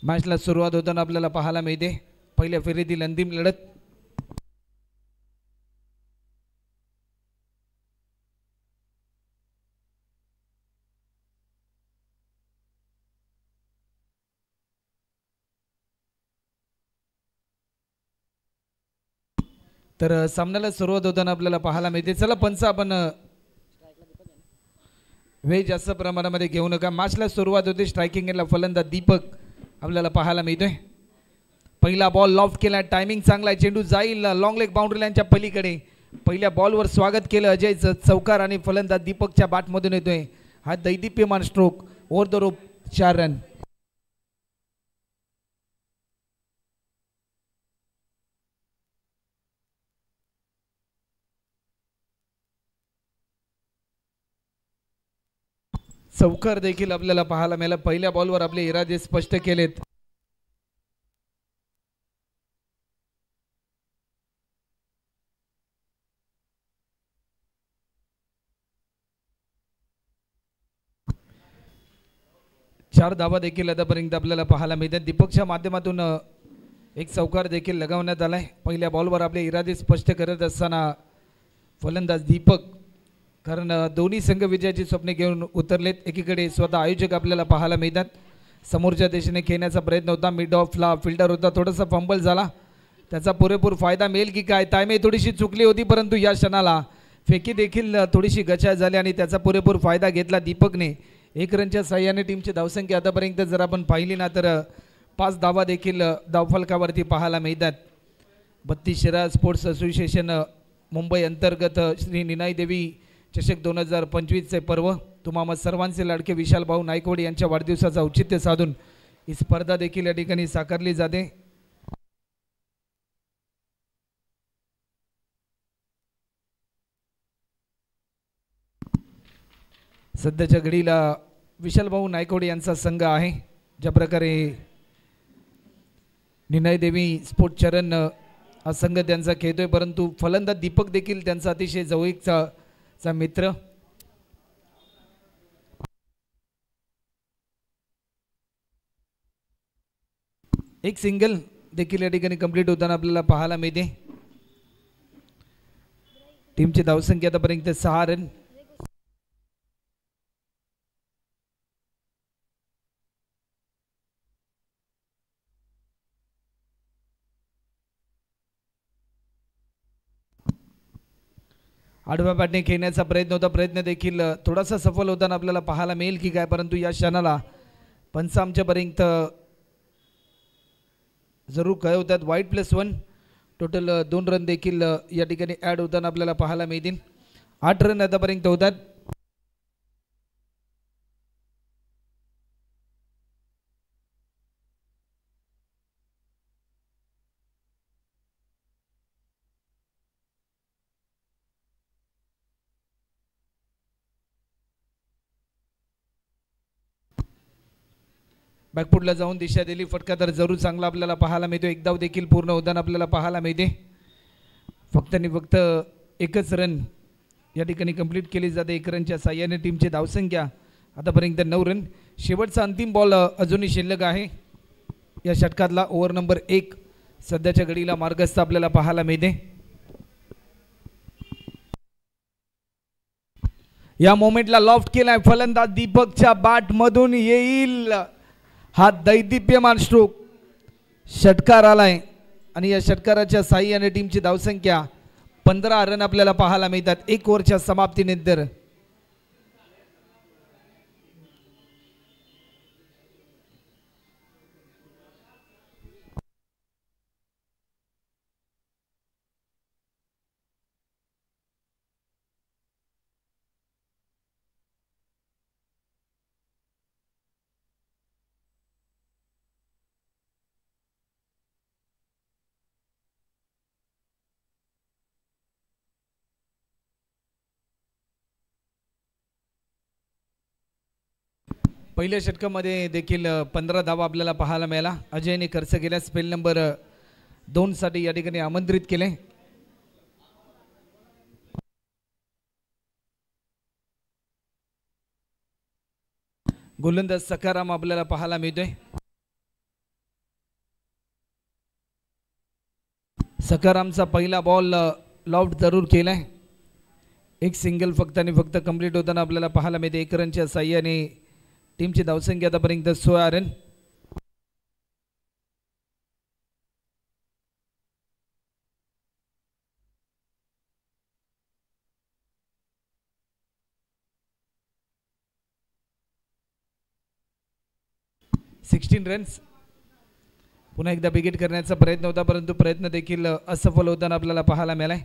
मॅचला सुरुवात होताना आपल्याला पाहायला मिळते पहिल्या फेरीतील अंतिम लढत. तर सामन्याला सुरुवात होताना आपल्याला पाहायला मिळते. चला पंच आपण वेळ जास्त प्रमाणामध्ये घेऊ नका. मॅचला सुरुवात होते. स्ट्रायकिंगला फलंदाज दीपक आपल्याला पाहायला मिळतोय. पहिला बॉल लॉफ्ट केला. टायमिंग चांगला आहे. चेंडू जाईल लॉंग लेग बाउंड्री लाईनच्या पलीकडे. पहिल्या बॉलवर स्वागत केलं अजयचं. चौकार आणि फलंदाज दीपकच्या बॅटमधून येतोय हा दैदिप्यमान stroke. Over the rope 4 run. चौकार देखील आपल्याला पाहायला मिळाला. पहिल्या बॉलवर आपले इरादे स्पष्ट केलेत. चार धावा देखील आतापर्यंत आपल्याला पाहायला मिळतात. दीपकच्या माध्यमातून एक चौकार देखील लगावण्यात आलाय. पहिल्या बॉलवर आपले इरादे स्पष्ट करत असताना फलंदाज दीपक, कारण दोन्ही संघ विजयाची स्वप्ने घेऊन उतरलेत. एकीकडे स्वतः आयोजक आपल्याला पाहायला मिळतात. समोरच्या दिशेने खेळण्याचा प्रयत्न होता. मिड ऑफला फिल्डर होता. थोडासा फंबल झाला. त्याचा पुरेपूर फायदा मिळेल की काय. टायमिंग थोडीशी चुकली होती परंतु या क्षणाला फेकी देखील थोडीशी गचाळ झाली आणि त्याचा पुरेपूर फायदा घेतला दीपकने. 1 रनच्या साह्याने टीमची धावसंख्या आतापर्यंत जर आपण पाहिली ना तर 5 धावा देखील धावफलकावरती पाहायला मिळतात. 32 शिरा स्पोर्ट्स असोसिएशन मुंबई अंतर्गत श्री निनाई देवी चषक 2025चे पर्व तुम्हा सर्वांचे लाडके विशाल भाऊ नायकवडी यांच्या वाढदिवसाचा औचित्य साधून ही स्पर्धा देखील या ठिकाणी साकारली जाते. सध्याच्या घडीला विशाल भाऊ नायकवडी यांचा संघ आहे. ज्या प्रकारे निनाई देवी स्पोर्ट चरण हा संघ त्यांचा खेळतोय परंतु फलंदाज दीपक देखील त्यांचा अतिशय जवळचा मित्र. एक सिंगल देखील या ठिकाणी कंप्लीट होताना आपल्याला पाहायला मिळते. टीमची धावसंख्या आतापर्यंत 6 रन. आडव्या बॅटने खेळण्याचा प्रयत्न होता. प्रयत्न देखील थोडासा सफल होताना आपल्याला पाहायला मिळेल की काय परंतु या क्षणाला पंच आमच्यापर्यंत जरूर कळवतात. वाईट +1 टोटल 2 रन देखील या ठिकाणी ॲड होताना आपल्याला पाहायला मिळतील. 8 रन आतापर्यंत होतात. बॅकफुटला जाऊन दिशा दिली. फटका तर जरूर चांगला आपल्याला पाहायला मिळतो. एक धाव देखील पूर्ण होताना आपल्याला पाहायला मिळते. फक्त आणि फक्त एकच रन या ठिकाणी कंप्लीट केली जाते. 1 रनच्या साह्याने टीमची धावसंख्या आतापर्यंत 9 रन. शेवटचा अंतिम बॉल अजूनही शिल्लक आहे या षटकातला. ओव्हर नंबर 1 सध्याच्या घडीला मार्गस्थ आपल्याला पाहायला मिळते. या मोमेंटला लॉफ्ट केलाय. फलंदाज दीपकच्या बॅट मधून येईल हा दैदिप्यमान स्ट्रोक. षटकार आलाय आणि या षटकाराच्या साह्याने टीमची धावसंख्या 15 रन आपल्याला पाहायला मिळतात 1 ओव्हरच्या समाप्तीनंतर. पहिल्या षटकामध्ये देखील 15 धावा आपल्याला पाहायला मिळाला. अजयने खर्च केल्या. स्पेल नंबर 2 साठी या ठिकाणी आमंत्रित केले. गोलंदाज सकाराम आपल्याला पाहायला मिळतोय. सकारामचा पहिला बॉल लॉफ्ट जरूर केलाय. एक सिंगल फक्त आणि फक्त कंप्लीट होताना आपल्याला पाहायला मिळते. 1 रनच्या साह्याने टीमची धावसंख्या आतापर्यंत 16 रन. रन्स. पुन्हा एकदा विकेट करण्याचा प्रयत्न होता परंतु प्रयत्न देखील असफल होताना आपल्याला पाहायला मिळालाय.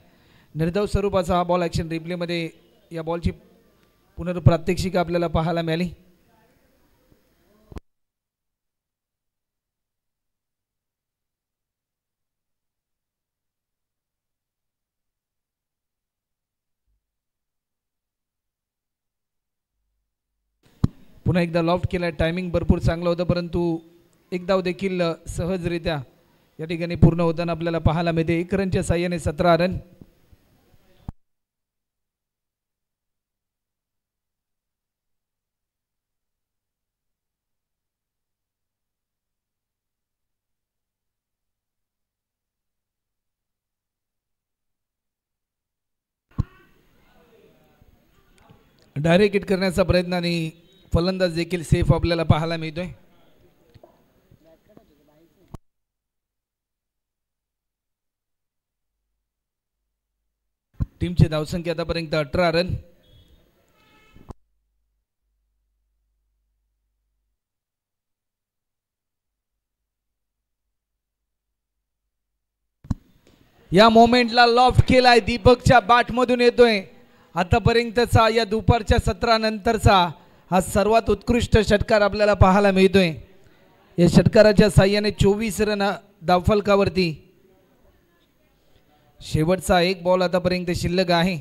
निर्धाव स्वरूपाचा हा बॉल ॲक्शन रिप्लेमध्ये या बॉलची पुनर्प्रात्यक्षिका आपल्याला पाहायला मिळाली. पुन्हा एकदा लॉफ्ट केला. टायमिंग भरपूर चांगलं होतं परंतु एक धाव देखील सहजरित्या या ठिकाणी पूर्ण होताना आपल्याला पाहायला मिळते. 1 रनच्या साह्याने 17 रन. डायरेक्ट हिट करण्याचा प्रयत्न आणि फलंदाज देखील सेफ आपल्याला पाहायला मिळतोय. टीमची धावसंख्या आतापर्यंत 18 रन. या मोमेंटला लॉफ्ट केलाय. दीपकच्या बॅटमधून येतोय. आतापर्यंतचा या दुपारच्या 17 नंतरचा हा सर्वात उत्कृष्ट षटकार आपल्याला पाहायला मिळतोय. या षटकाराच्या साह्याने 24 रन धावफलकावरती. शेवटचा एक बॉल आतापर्यंत शिल्लक आहे.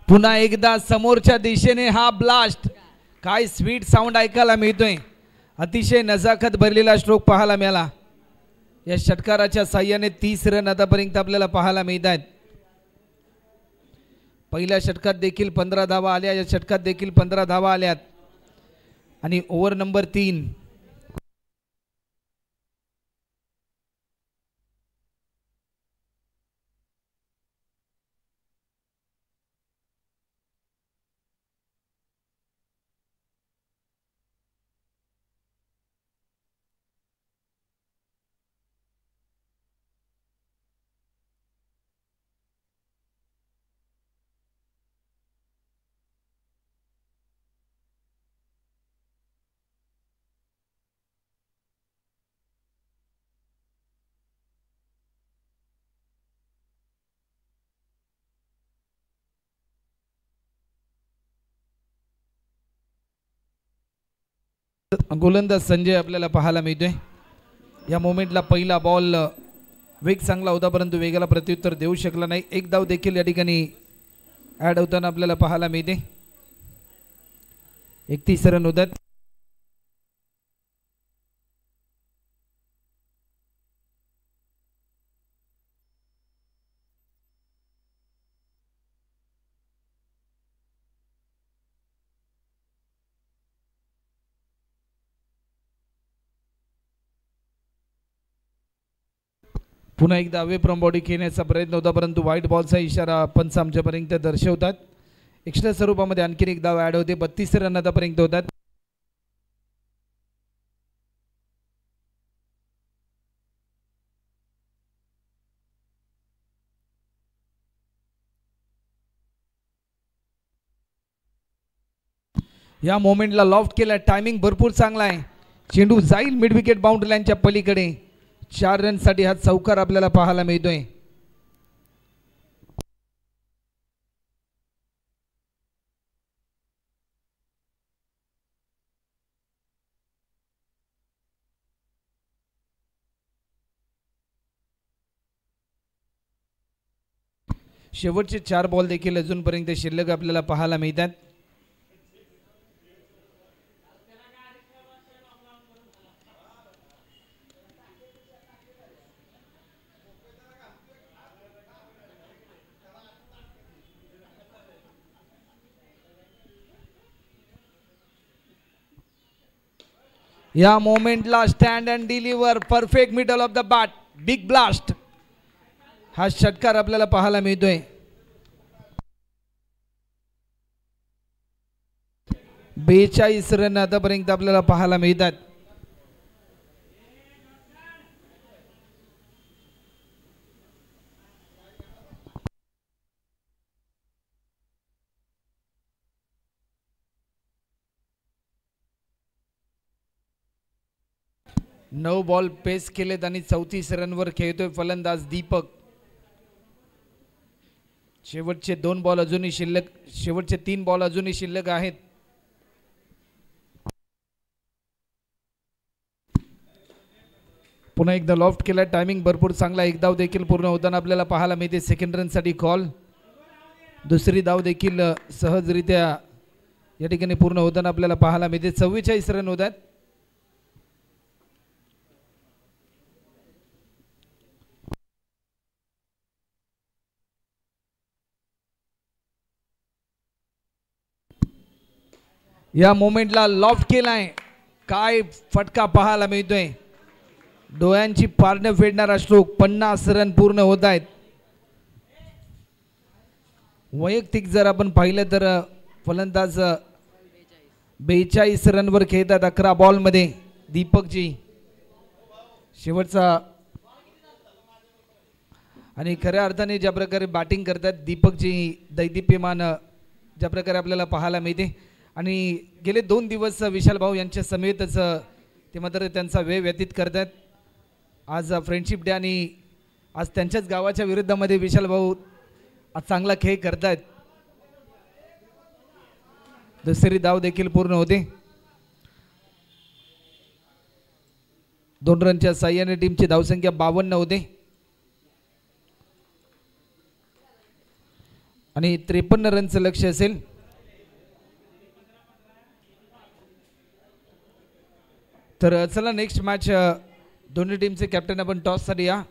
पुन्हा एकदा समोरच्या दिशेने हा ब्लास्ट. काय स्वीट साऊंड ऐकायला मिळतोय. अतिशय नजाकत भरलेला स्ट्रोक पाहायला मिळाला. या षटकाराच्या साह्याने 30 रन आतापर्यंत आपल्याला पाहायला मिळत आहेत. पहिल्या षटकात देखील 15 धावा आल्या. या षटकात देखील 15 धावा आल्यात आणि ओव्हर नंबर 3. गोलंदाज संजय आपल्याला पाहायला मिळतोय. या मोमेंटला पहिला बॉल वेग चांगला होता परंतु वेगाला प्रत्युत्तर देऊ शकला नाही. एक धाव देखील या ठिकाणी ॲड होताना आपल्याला पाहायला मिळते. 31 रन होतात. पुन्हा एकदा अवे फ्रॉम बॉडी खेळण्याचा प्रयत्न होता परंतु व्हाईट बॉलचा इशारा पंच आमच्यापर्यंत दर्शवतात. एक्स्ट्रा स्वरूपामध्ये आणखीन एक धाव ॲड होते. 32 रन आतापर्यंत होतात. या मोमेंटला लॉफ्ट केला. टायमिंग भरपूर चांगला आहे. चेंडू जाईल मिड विकेट बाउंड्री लाईनच्या पलीकडे. 4 रनसाठी हा चौकार आपल्याला पाहायला मिळतोय. शेवटचे 4 बॉल देखील अजूनपर्यंत शिल्लक आपल्याला पाहायला मिळतात. या मोमेंटला stand and deliver perfect middle of the bat big blast हा षटकार आपल्याला पाहायला मिळतोय. 42 रन आतापर्यंत आपल्याला पाहायला मिळतात. नऊ बॉल पेस केलेत आणि 34 रनवर खेळतोय फलंदाज दीपक. शेवटचे 2 बॉल अजूनही शिल्लक, शेवटचे 3 बॉल अजूनही शिल्लक आहेत. पुन्हा एकदा लॉफ्ट केला, टायमिंग भरपूर चांगला. एक धाव देखील पूर्ण होताना आपल्याला पाहायला मिळते. सेकंड रनसाठी कॉल. दुसरी धाव देखील सहजरित्या या ठिकाणी पूर्ण होताना आपल्याला पाहायला मिळते. 44 रन होत आहेत. या मोमेंटला लॉफ्ट केलाय. काय फटका पाहायला मिळतोय. डोळ्यांची पारणं फेडणारा स्ट्रोक. 50 रन पूर्ण होत आहेत. वैयक्तिक जर आपण पाहिलं तर फलंदाज 42 रनवर खेळतात 11 बॉलमध्ये. दीपकजी शेवटचा आणि खऱ्या अर्थाने ज्या प्रकारे बॅटिंग करतात दीपकजी दैदिप्यमान ज्या प्रकारे आपल्याला पाहायला मिळते. आणि गेले 2 दिवस विशाल भाऊ यांच्या समेतच ते मात्र त्यांचा वेळ व्यतीत करतात. आज फ्रेंडशिप डे आणि आज त्यांच्याच गावाच्या विरुद्धामध्ये विशाल भाऊ आज चांगला खेळ करतात. दुसरी धाव देखील पूर्ण होते. 2 रनच्या साह्याने टीमची धावसंख्या 52 होते आणि 53 रनचं लक्ष्य असेल. तर चला नेक्स्ट मॅच दोन्ही टीमचे कॅप्टन आपण टॉससाठी या.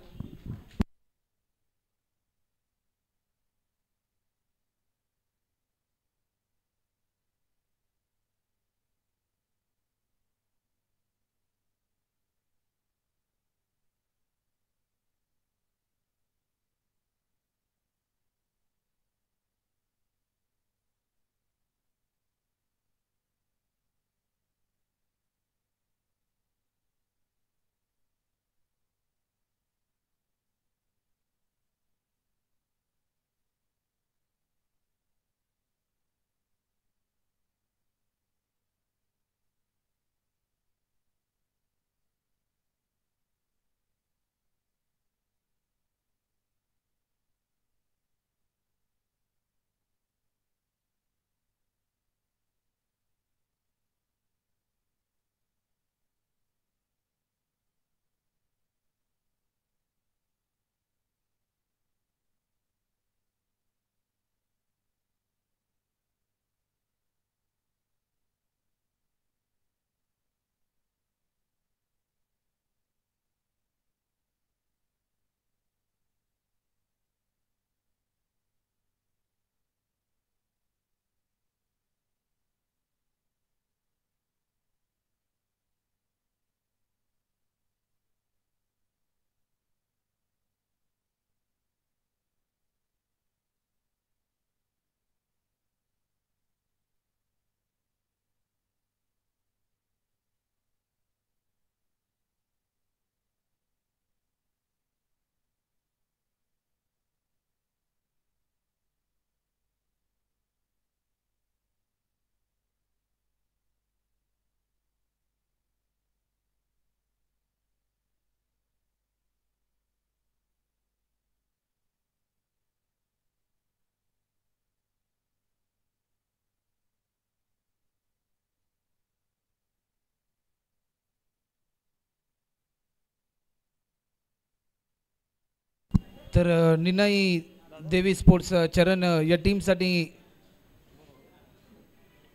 तर निनाई देवी स्पोर्ट्स चरण या टीमसाठी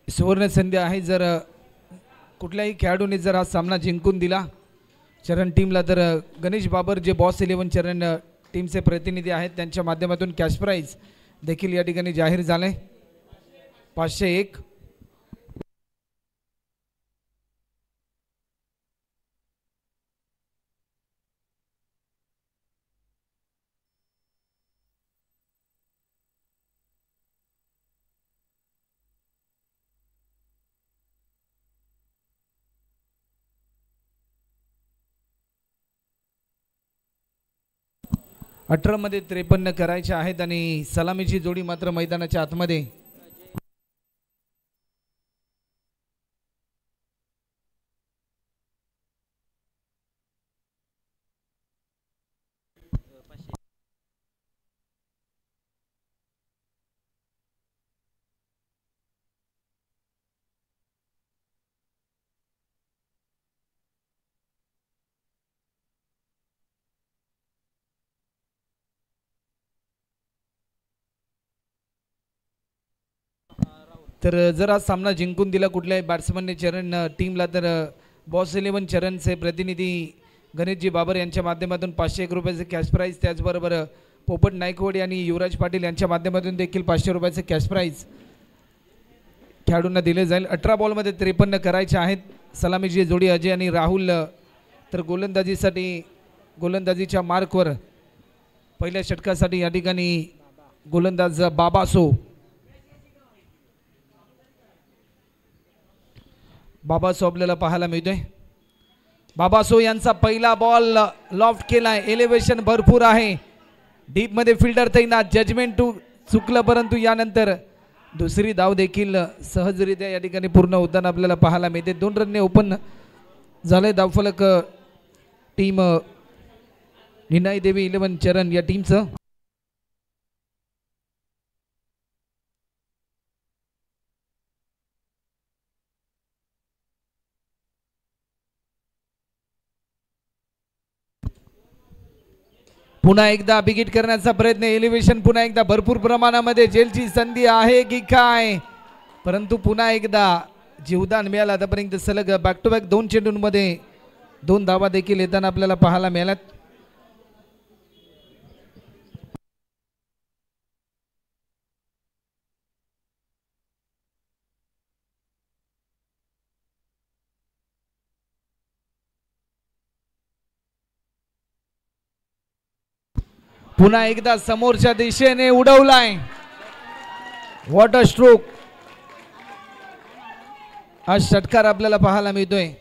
सुवर्ण संधी आहे. जर कुठल्याही खेळाडूने जर हा सामना जिंकून दिला चरण टीमला तर गणेश बाबर जे बॉस 11 चरण टीमचे प्रतिनिधी आहेत त्यांच्या माध्यमातून कॅश प्राइज देखील या ठिकाणी जाहीर झाले 501. 18 मध्ये 53 करायचे आहेत आणि सलामीची जोडी मात्र मैदानाच्या आतमध्ये. तर जर आज सामना जिंकून दिला कुठल्याही बॅट्समनने चरण टीमला तर बॉस 11 चरणचे प्रतिनिधी गणेशजी बाबर यांच्या माध्यमातून 501 रुपयाचे कॅश प्राईज, त्याचबरोबर पोपट नायकवडी आणि युवराज पाटील यांच्या माध्यमातून देखील 500 रुपयाचे कॅश प्राईज खेळाडूंना दिले जाईल. 18 बॉलमध्ये 53 करायचे आहेत. सलामीची जोडी अजय आणि राहुल. तर गोलंदाजीच्या मार्कवर पहिल्या षटकासाठी या ठिकाणी गोलंदाज बाबासो आपल्याला पाहायला मिळतोय. बाबासो यांचा पहिला बॉल लॉफ्ट केलाय. एलिव्हेशन भरपूर आहे. डीप मध्ये फिल्डर तैनात. जजमेंट चुकलं, परंतु यानंतर दुसरी धाव देखील सहजरित्या या ठिकाणी पूर्ण होताना आपल्याला पाहायला मिळते. 2 रनने ओपन झाले धावफलक टीम निनाई देवी 11 चरण या टीमचं. पुन्हा एकदा बिगिट करण्याचा प्रयत्न. एलिव्हेशन पुन्हा एकदा भरपूर प्रमाणामध्ये जेलची संधी आहे की काय, परंतु पुन्हा एकदा जीवदान मिळालं. आतापर्यंत सलग बॅक टू बॅक 2 चेंडूंमध्ये 2 धावा देखील येताना आपल्याला पाहायला मिळाल्यात. पुन्हा एकदा समोरच्या दिशेने उडवलाय. वॉटर स्ट्रोक हा षटकार आपल्याला पाहायला मिळतोय.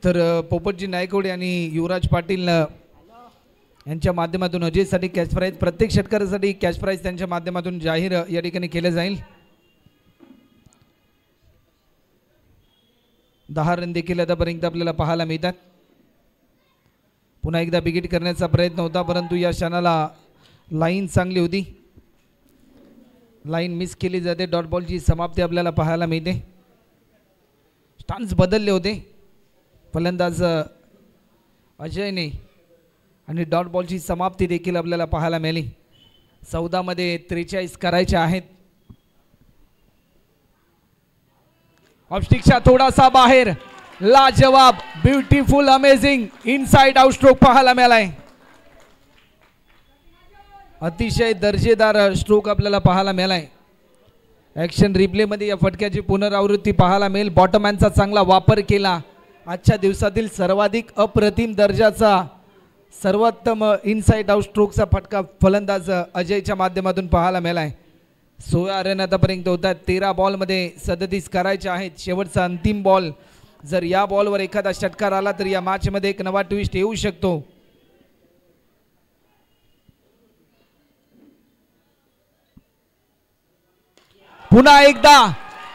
तर पोपटजी नायकवडे आणि युवराज पाटील यांच्या माध्यमातून अजयसाठी कॅश प्राईज, प्रत्येक षटकारासाठी कॅश प्राईज त्यांच्या माध्यमातून जाहीर या ठिकाणी केले जाईल. 10 रन देखील आतापर्यंत आपल्याला पाहायला मिळतात. पुन्हा एकदा बिगिट करण्याचा प्रयत्न होता, परंतु या क्षणाला लाईन चांगली होती. लाईन मिस केली जाते. डॉट बॉलची समाप्ती आपल्याला पाहायला मिळते. स्टान्स बदलले होते फलंदाज अजयने आणि डॉट बॉलची समाप्ती देखील आपल्याला पाहायला मिळाली. 14 मध्ये 43 करायचे आहेत. ऑफस्टिकच्या थोडासा बाहेर लाजवाब, beautiful, amazing inside out stroke पाहायला मिळालाय. अतिशय दर्जेदार स्ट्रोक आपल्याला पाहायला मिळालाय. ॲक्शन रिप्लेमध्ये या फटक्याची पुनरावृत्ती पाहायला मिळेल. बॉटमॅनचा चांगला वापर केला. आजच्या दिवसातील सर्वाधिक अप्रतिम दर्जाचा सर्वोत्तम इनसाइड आउट स्ट्रोकचा फटका फलंदाज अजयच्या माध्यमातून पाहायला मिळालाय. 16 रन आतापर्यंत होतात. 13 बॉलमध्ये 37 करायचे आहेत. शेवटचा अंतिम बॉल. जर या बॉलवर एखादा षटकार आला तर या मॅचमध्ये एक नवा ट्विस्ट येऊ शकतो. पुन्हा एकदा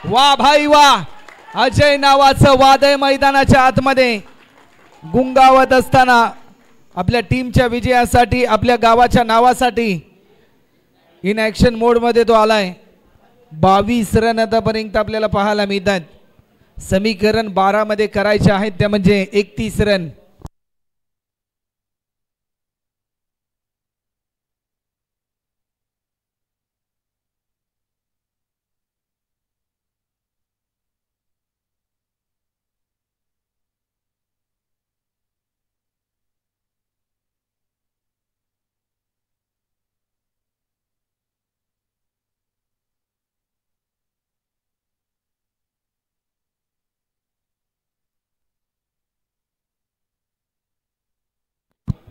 वा भाई वा, अजय नावाचं वादळ मैदानाच्या आतमध्ये गुंगावत असताना आपल्या टीमच्या विजयासाठी, आपल्या गावाच्या नावासाठी इन ॲक्शन मोडमध्ये तो आलाय. 22 रन आतापर्यंत आपल्याला पाहायला मिळतात. समीकरण 12 मध्ये करायचे आहेत, त्या म्हणजे 31 रन.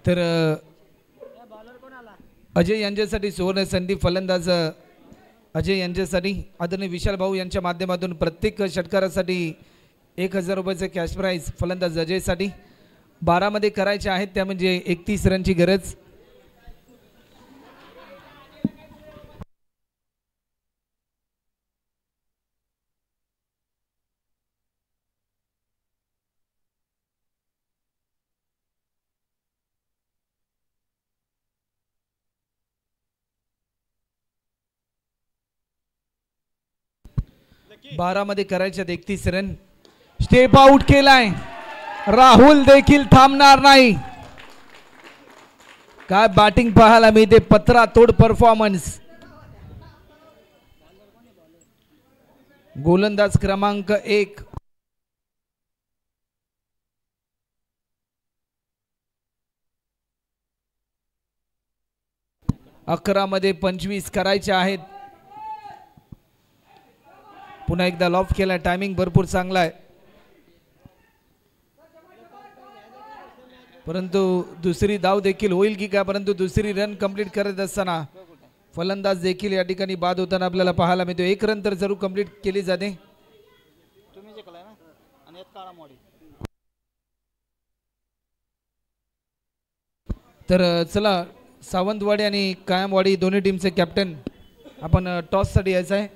तर अजय यांच्यासाठी सुवर्ण संधी फलंदाज अजय यांच्यासाठी आदरणीय विशाल भाऊ यांच्या माध्यमातून प्रत्येक षटकारासाठी 1000 रुपयाचे कॅश प्राइज फलंदाज अजयसाठी 12 मध्ये करायचे आहेत त्या म्हणजे 31 रनची गरज. बारा मध्ये करायच्यात 31 रन. स्टेप आउट केलाय राहुल देखील थांबणार नाही. काय बॅटिंग पाहायला मिळते पत्रा तोड परफॉर्मन्स. गोलंदाज क्रमांक 1 11 मध्ये 25 करायचे आहेत. पुन्हा एकदा लॉफ केला. टायमिंग भरपूर चांगला आहे परंतु दुसरी धाव देखील होईल की काय. परंतु दुसरी रन कंप्लीट करत असताना फलंदाज देखील या ठिकाणी बाद होताना आपल्याला पाहायला मिळतो. 1 रन तर जरूर कंप्लीट केली जाते. तर चला सावंतवाडी आणि कायमवाडी दोन्ही टीमचे कॅप्टन आपण टॉस साठी यायचं आहे.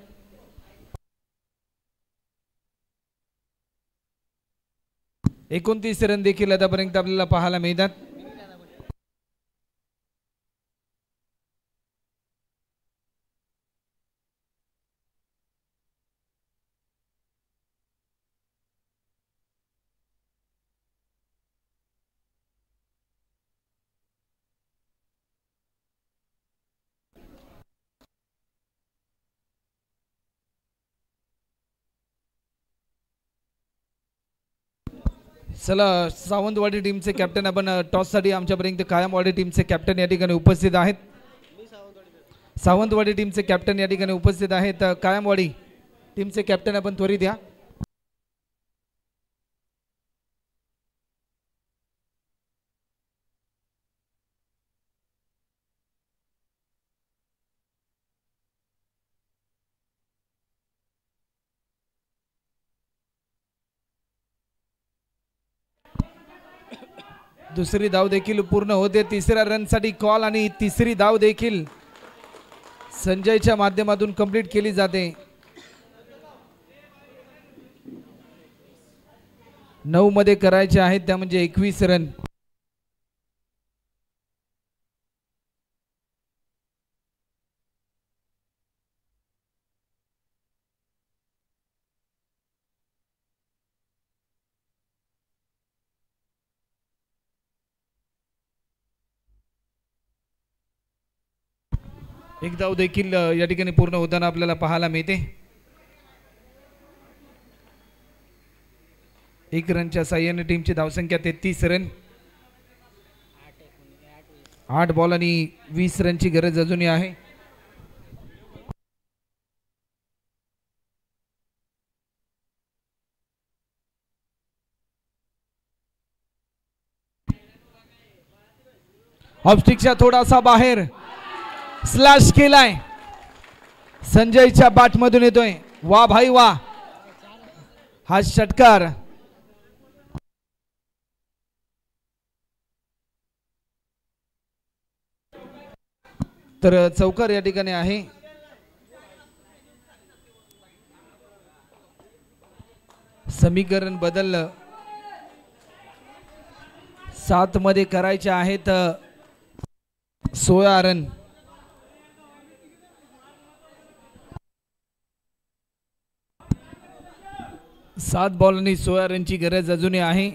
एकोणतीस रन देखील आतापर्यंत आपल्याला पाहायला मिळतात. चला सावंतवाडी टीमचे कॅप्टन आपण टॉस साठी आमच्यापर्यंत कायमवाडी टीमचे कॅप्टन या ठिकाणी उपस्थित आहेत. सावंतवाडी टीमचे कॅप्टन या ठिकाणी उपस्थित आहेत. कायमवाडी टीमचे कॅप्टन आपण त्वरित या. दुसरी धाव देखील पूर्ण होते. तिसऱ्या रन साठी कॉल आणि तिसरी धाव देखील संजयच्या माध्यमातून कंप्लीट केली जाते. 9 मध्ये करायचे आहेत त्या म्हणजे 21 रन. एक धाव देखील या ठिकाणी पूर्ण होताना आपल्याला पाहायला मिळते. 1 रनच्या साह्याने टीमची धावसंख्या 33 रन. 8 बॉल आणि 20 रनची गरज अजूनही आहे. ऑफस्टिकच्या थोडासा बाहेर स्लॅश केलाय. संजयच्या बॅट मधून येतोय. वा भाई वा. हा षटकार तर चौकार या ठिकाणी आहे. समीकरण बदललं. 7 मध्ये करायचे आहेत 16 रन. 7 बॉल आणि 16 रनची गरज अजूनही आहे.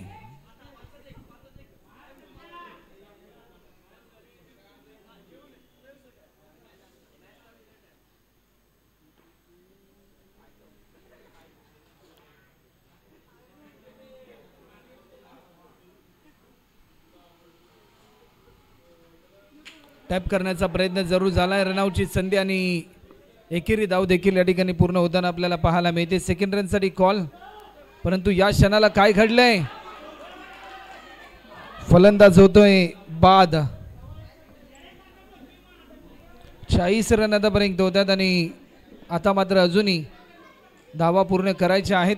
टॅप करण्याचा प्रयत्न जरूर झालाय. रनआउटची संधी आणि एकेरी धाव देखील या ठिकाणी पूर्ण होताना आपल्याला पाहायला मिळते. सेकंड रन साठी कॉल. परंतु या क्षणाला काय घडलंय. फलंदाज होतोय बाद. 40 रन आतापर्यंत होतात आणि आता मात्र अजूनही धावा पूर्ण करायच्या आहेत.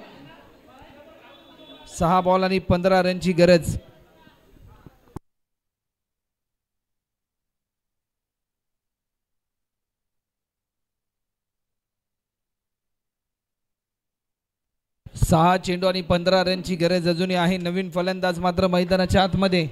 6 बॉल आणि 15 रनची गरज. सहा चेंडू आणि 15 रनची गरज अजूनही आहे. नवीन फलंदाज मात्र मैदानाच्या आतमध्ये.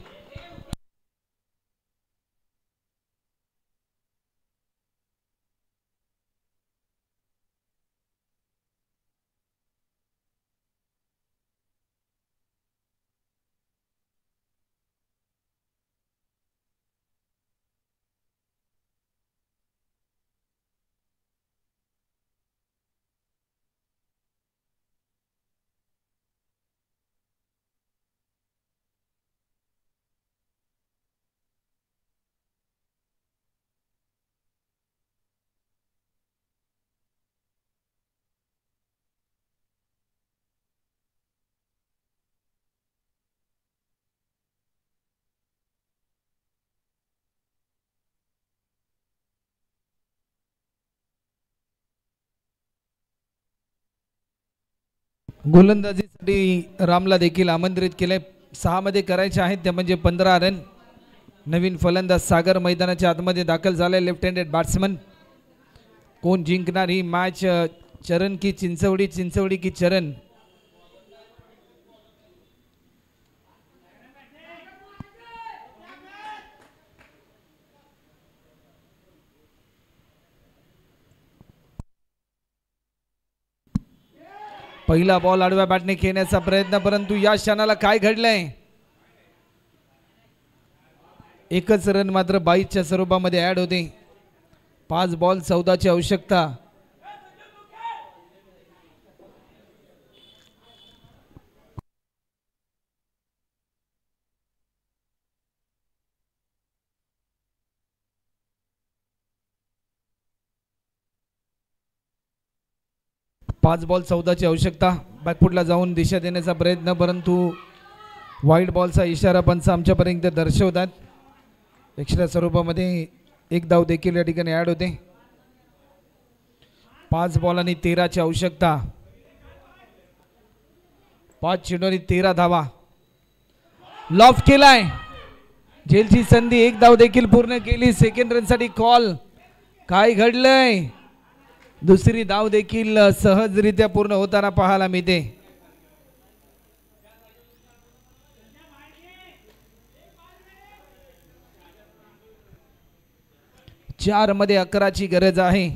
गोलंदाजीसाठी रामला देखील आमंत्रित केले. 6 मध्ये करायचे आहेत ते म्हणजे 15 रन. नवीन फलंदाज सागर मैदानाच्या आतमध्ये दाखल झाले. Left handed batsman. कोण जिंकणार ही मॅच? चरण की चिंचवडी, चिंचवडी की चरण? पहिला बॉल आडव्या बॅटने खेळण्याचा प्रयत्न, परंतु या क्षणाला काय घडलंय? एकच रन मात्र 22च्या स्वरूपामध्ये ऍड होते. 5 बॉल 14ची आवश्यकता. पाच बॉल 14ची आवश्यकता. बॅकफुटला जाऊन दिशा देण्याचा प्रयत्न, परंतु वाईट बॉलचा इशारा पंच आमच्यापर्यंत दर्शवतात. एक्स्ट्रा स्वरूपामध्ये एक धाव देखील या ठिकाणी ऍड होते. 5 बॉल आणि 13ची आवश्यकता. 5 चेंडू आणि 13 धावा. लॉफ्ट केलाय. झेलची संधी. एक धाव देखील पूर्ण केली. सेकंड रन साठी कॉल. काय घडलंय? दुसरी धाव देखील सहजरित्या पूर्ण होताना पाहायला मिळते. चार मध्ये 11ची गरज आहे.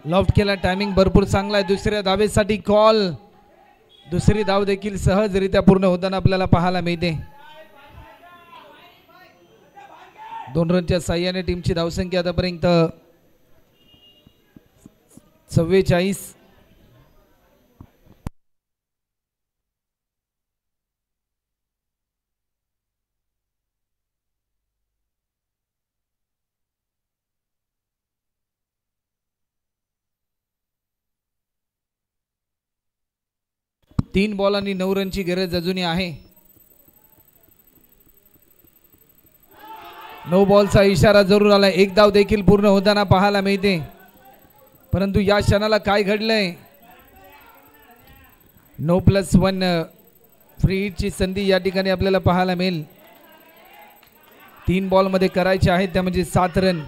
लॉफ्ट केला. टायमिंग भरपूर चांगला आहे. दुसऱ्या धावेसाठी कॉल. दुसरी धाव देखील सहजरित्या पूर्ण होताना आपल्याला पाहायला मिळते. 2 रनच्या साह्याने टीमची धावसंख्या आतापर्यंत 44. तीन बॉल आणि 9 रनची गरज अजूनही आहे. 9 बॉलचा इशारा जरूर आला. एक धाव देखील पूर्ण होताना पाहायला मिळते, परंतु या क्षणाला काय घडलंय? 9+1 फ्री हिटची संधी या ठिकाणी आपल्याला पाहायला मिळेल. 3 बॉलमध्ये करायचे आहेत त्या म्हणजे 7 रन.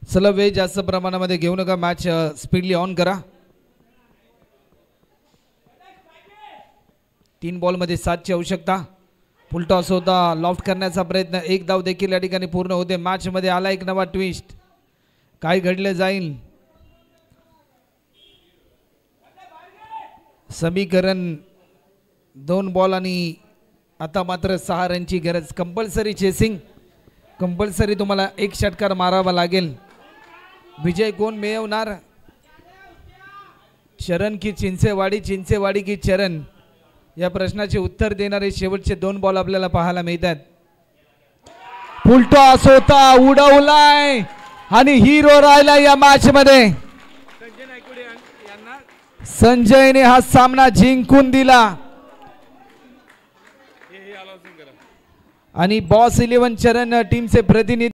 चला वेळ जास्त प्रमाणामध्ये घेऊ नका. मॅच स्पीडली ऑन करा. 3 बॉलमध्ये 7ची आवश्यकता. फुलटॉस होता, लॉफ्ट करण्याचा प्रयत्न, 1 धाव देखील या ठिकाणी पूर्ण होते. मॅच मध्ये आला एक नवा ट्विस्ट. काय घडले जाईल? समीकरण 2 बॉल आणि आता मात्र 6 रनची गरज. कंपल्सरी चेसिंग, कंपल्सरी तुम्हाला एक षटकार मारावा लागेल. विजय कोण मिळवणार? चरण की चिंचेवाडी, चिंचेवाडी की चरण? या प्रश्नाचे उत्तर देणारे शेवटचे 2 बॉल आपल्याला पाहायला मिळतात. फुलटॉस होता, उडवलाय आणि हिरो राहिला या मॅच मध्ये. संजयने हा सामना जिंकून दिला आणि बॉस 11 चरण टीमचे प्रतिनिधी